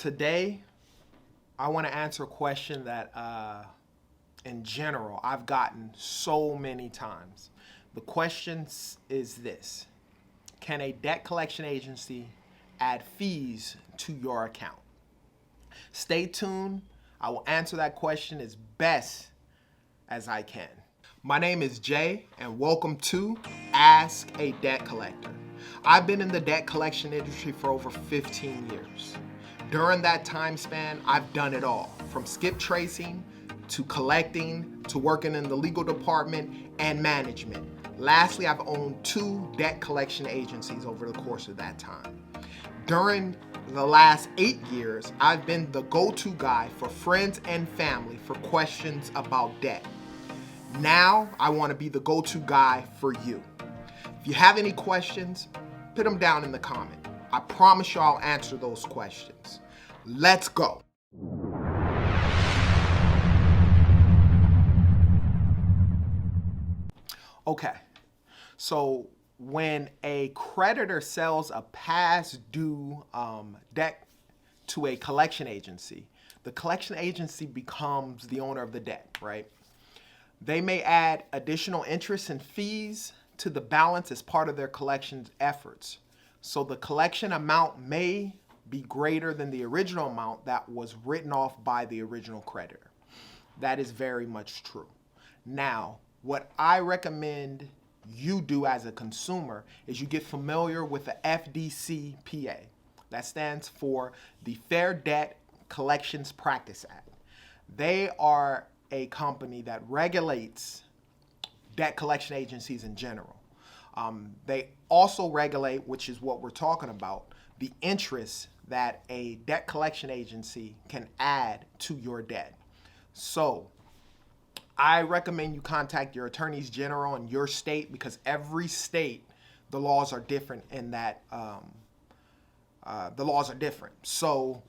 Today, I want to answer a question that, in general, I've gotten so many times. The question is this: can a debt collection agency add fees to your account? Stay tuned. I will answer that question as best as I can. My name is Jay, and welcome to Ask a Debt Collector. I've been in the debt collection industry for over 15 years. During that time span, I've done it all, from skip tracing to collecting to working in the legal department and management. Lastly, I've owned 2 debt collection agencies over the course of that time. During the last 8 years, I've been the go-to guy for friends and family for questions about debt. Now, I want to be the go-to guy for you. If you have any questions, put them down in the comment. I promise you I'll answer those questions. Let's go. Okay, so when a creditor sells a past due debt to a collection agency, the collection agency becomes the owner of the debt, right? They may add additional interest and fees to the balance as part of their collection efforts. So the collection amount may be greater than the original amount that was written off by the original creditor. That is very much true. Now, what I recommend you do as a consumer is you get familiar with the FDCPA. That stands for the Fair Debt Collections Practice Act. They are a company that regulates debt collection agencies in general. They also regulate, which is what we're talking about, the interest that a debt collection agency can add to your debt. So I recommend you contact your attorneys general in your state, because every state, the laws are different in that the laws are different. So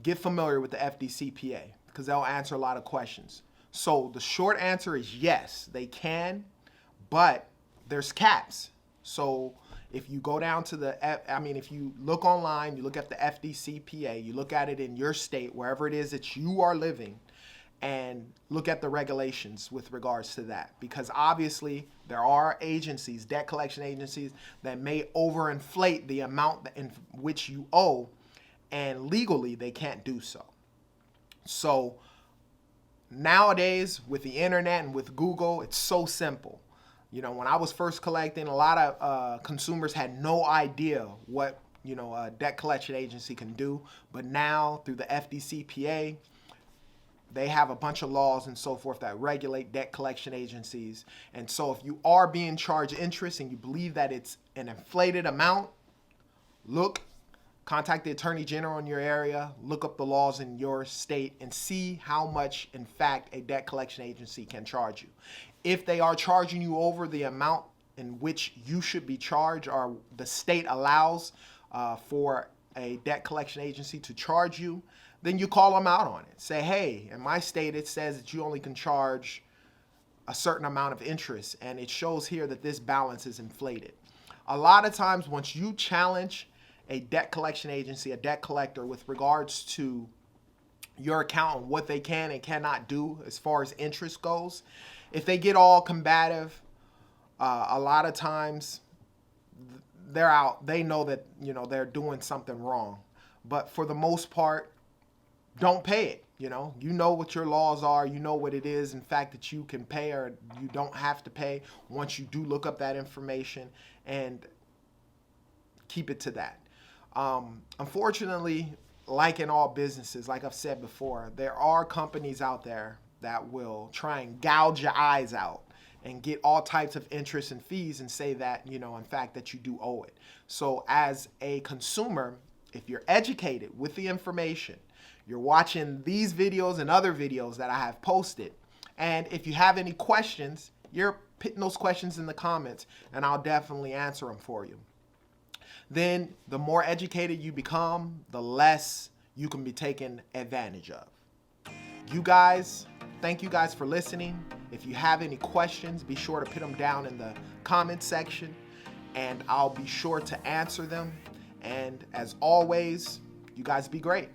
get familiar with the FDCPA, because they'll answer a lot of questions. So the short answer is yes, they can, but there's caps. So if you go down to if you look online, you look at the FDCPA, you look at it in your state, wherever it is that you are living, and look at the regulations with regards to that. Because obviously there are agencies, debt collection agencies, that may overinflate the amount in which you owe, and legally they can't do so. So nowadays with the internet and with Google, it's so simple. You know, when I was first collecting, a lot of consumers had no idea what, a debt collection agency can do. But now through the FDCPA, they have a bunch of laws and so forth that regulate debt collection agencies. And so if you are being charged interest and you believe that it's an inflated amount, contact the attorney general in your area, look up the laws in your state, and see how much, in fact, a debt collection agency can charge you. If they are charging you over the amount in which you should be charged, or the state allows for a debt collection agency to charge you, then you call them out on it. Say, hey, in my state it says that you only can charge a certain amount of interest, and it shows here that this balance is inflated. A lot of times once you challenge a debt collection agency, a debt collector, with regards to your account and what they can and cannot do as far as interest goes, if they get all combative, a lot of times they're out. They know that they're doing something wrong. But for the most part, don't pay it. You know what your laws are. You know what it is, in fact, that you can pay or you don't have to pay once you do look up that information, and keep it to that. Unfortunately, like in all businesses, like I've said before, there are companies out there that will try and gouge your eyes out and get all types of interest and fees and say that, in fact, that you do owe it. So as a consumer, if you're educated with the information, you're watching these videos and other videos that I have posted, and if you have any questions, you're putting those questions in the comments, and I'll definitely answer them for you. Then the more educated you become, the less you can be taken advantage of. Thank you guys for listening. If you have any questions, be sure to put them down in the comment section, and I'll be sure to answer them. And as always, You guys be great.